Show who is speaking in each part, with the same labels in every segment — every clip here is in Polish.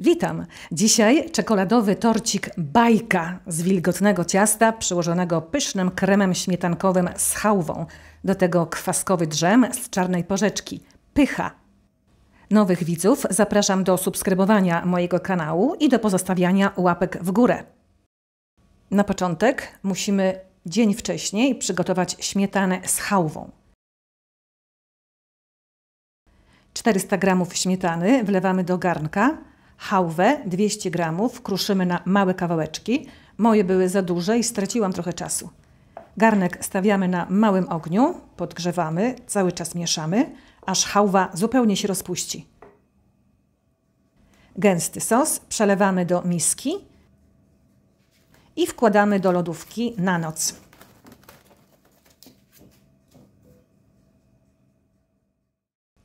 Speaker 1: Witam! Dzisiaj czekoladowy torcik bajka z wilgotnego ciasta przyłożonego pysznym kremem śmietankowym z chałwą. Do tego kwaskowy dżem z czarnej porzeczki. Pycha! Nowych widzów zapraszam do subskrybowania mojego kanału i do pozostawiania łapek w górę. Na początek musimy dzień wcześniej przygotować śmietanę z chałwą. 400 g śmietany wlewamy do garnka. Chałwę 200 g kruszymy na małe kawałeczki. Moje były za duże i straciłam trochę czasu. Garnek stawiamy na małym ogniu, podgrzewamy, cały czas mieszamy, aż chałwa zupełnie się rozpuści. Gęsty sos przelewamy do miski i wkładamy do lodówki na noc.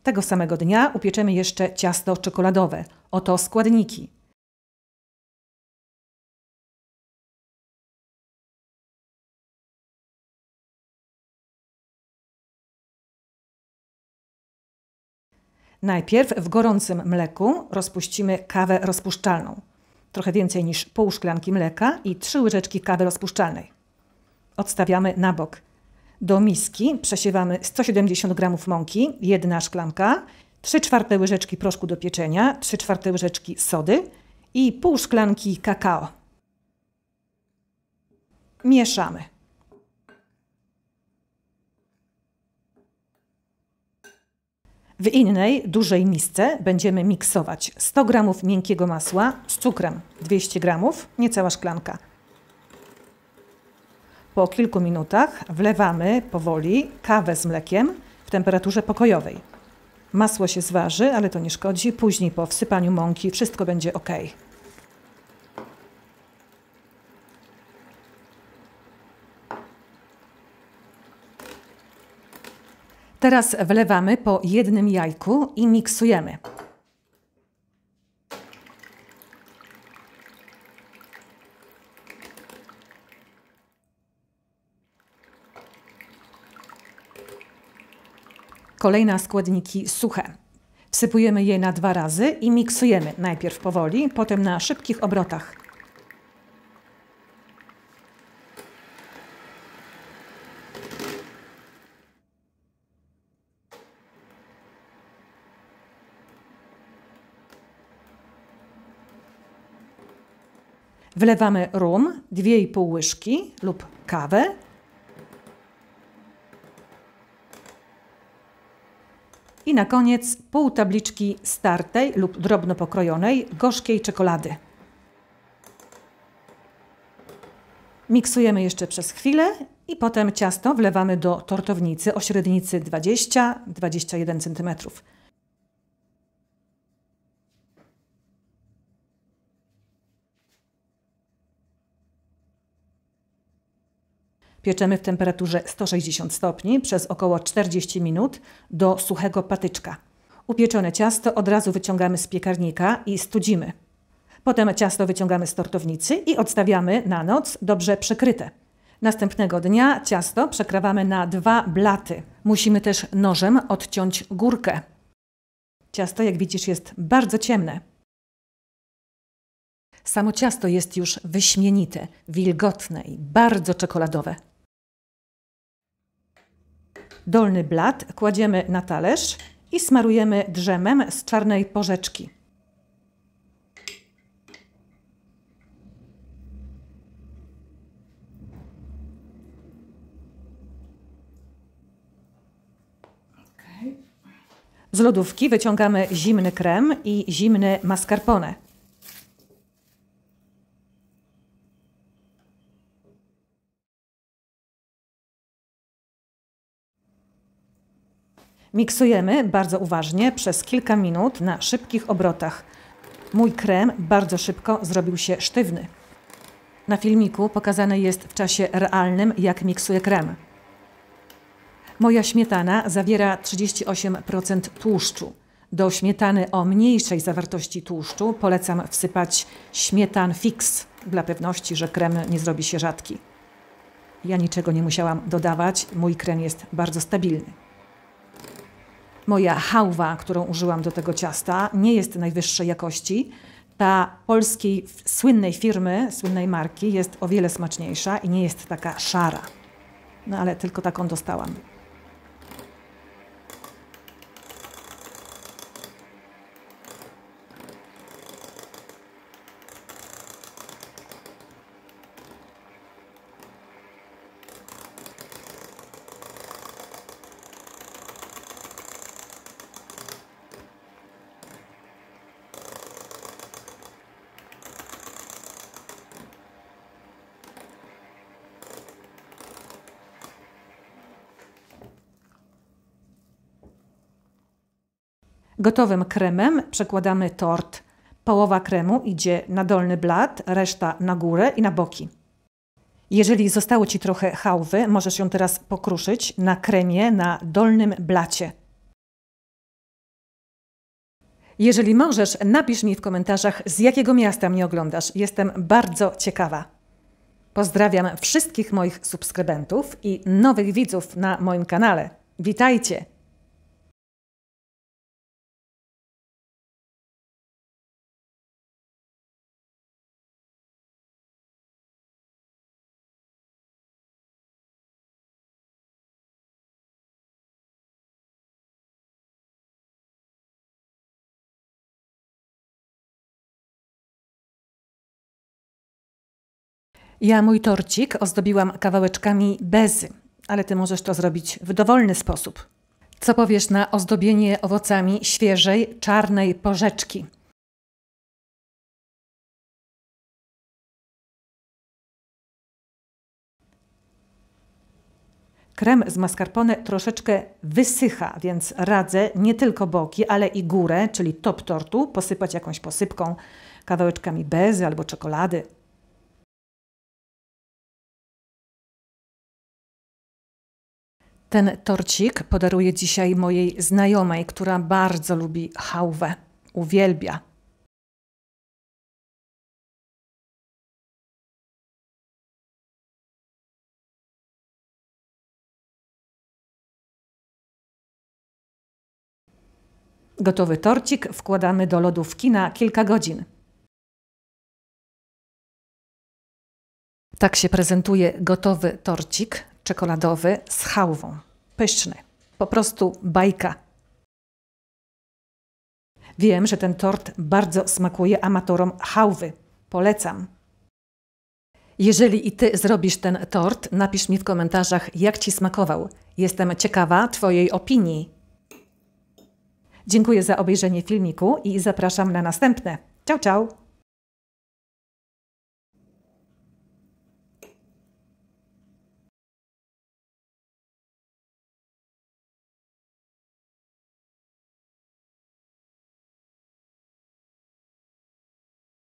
Speaker 1: Tego samego dnia upieczemy jeszcze ciasto czekoladowe. Oto składniki. Najpierw w gorącym mleku rozpuścimy kawę rozpuszczalną. Trochę więcej niż pół szklanki mleka i 3 łyżeczki kawy rozpuszczalnej. Odstawiamy na bok. Do miski przesiewamy 170 g mąki, 1 szklanka, 3/4 łyżeczki proszku do pieczenia, 3/4 łyżeczki sody i pół szklanki kakao. Mieszamy. W innej, dużej misce będziemy miksować 100 g miękkiego masła z cukrem, 200 g, niecała szklanka. Po kilku minutach wlewamy powoli kawę z mlekiem w temperaturze pokojowej. Masło się zważy, ale to nie szkodzi. Później po wsypaniu mąki wszystko będzie ok. Teraz wlewamy po 1 jajku i miksujemy. Kolejne składniki suche. Wsypujemy je na 2 razy i miksujemy. Najpierw powoli, potem na szybkich obrotach. Wlewamy rum, 2,5 łyżki lub kawę. I na koniec pół tabliczki startej lub drobno pokrojonej gorzkiej czekolady. Miksujemy jeszcze przez chwilę i potem ciasto wlewamy do tortownicy o średnicy 20-21 cm. Pieczemy w temperaturze 160 stopni przez około 40 minut do suchego patyczka. Upieczone ciasto od razu wyciągamy z piekarnika i studzimy. Potem ciasto wyciągamy z tortownicy i odstawiamy na noc dobrze przykryte. Następnego dnia ciasto przekrawamy na 2 blaty. Musimy też nożem odciąć górkę. Ciasto, jak widzisz, jest bardzo ciemne. Samo ciasto jest już wyśmienite, wilgotne i bardzo czekoladowe. Dolny blat kładziemy na talerz i smarujemy dżemem z czarnej porzeczki. Z lodówki wyciągamy zimny krem i zimny mascarpone. Miksujemy bardzo uważnie przez kilka minut na szybkich obrotach. Mój krem bardzo szybko zrobił się sztywny. Na filmiku pokazane jest w czasie realnym, jak miksuję krem. Moja śmietana zawiera 38% tłuszczu. Do śmietany o mniejszej zawartości tłuszczu polecam wsypać śmietan fix, dla pewności, że krem nie zrobi się rzadki. Ja niczego nie musiałam dodawać, mój krem jest bardzo stabilny. Moja chałwa, którą użyłam do tego ciasta, nie jest najwyższej jakości. Ta polskiej słynnej firmy, słynnej marki jest o wiele smaczniejsza i nie jest taka szara. No ale tylko taką dostałam. Gotowym kremem przekładamy tort. Połowa kremu idzie na dolny blat, reszta na górę i na boki. Jeżeli zostało Ci trochę chałwy, możesz ją teraz pokruszyć na kremie na dolnym blacie. Jeżeli możesz, napisz mi w komentarzach, z jakiego miasta mnie oglądasz. Jestem bardzo ciekawa. Pozdrawiam wszystkich moich subskrybentów i nowych widzów na moim kanale. Witajcie! Ja mój torcik ozdobiłam kawałeczkami bezy, ale Ty możesz to zrobić w dowolny sposób. Co powiesz na ozdobienie owocami świeżej, czarnej porzeczki? Krem z mascarpone troszeczkę wysycha, więc radzę nie tylko boki, ale i górę, czyli top tortu, posypać jakąś posypką, kawałeczkami bezy albo czekolady. Ten torcik podaruję dzisiaj mojej znajomej, która bardzo lubi chałwę. Uwielbia. Gotowy torcik wkładamy do lodówki na kilka godzin. Tak się prezentuje gotowy torcik czekoladowy z chałwą. Pyszny. Po prostu bajka. Wiem, że ten tort bardzo smakuje amatorom chałwy. Polecam. Jeżeli i Ty zrobisz ten tort, napisz mi w komentarzach, jak Ci smakował. Jestem ciekawa Twojej opinii. Dziękuję za obejrzenie filmiku i zapraszam na następne. Ciao, ciao!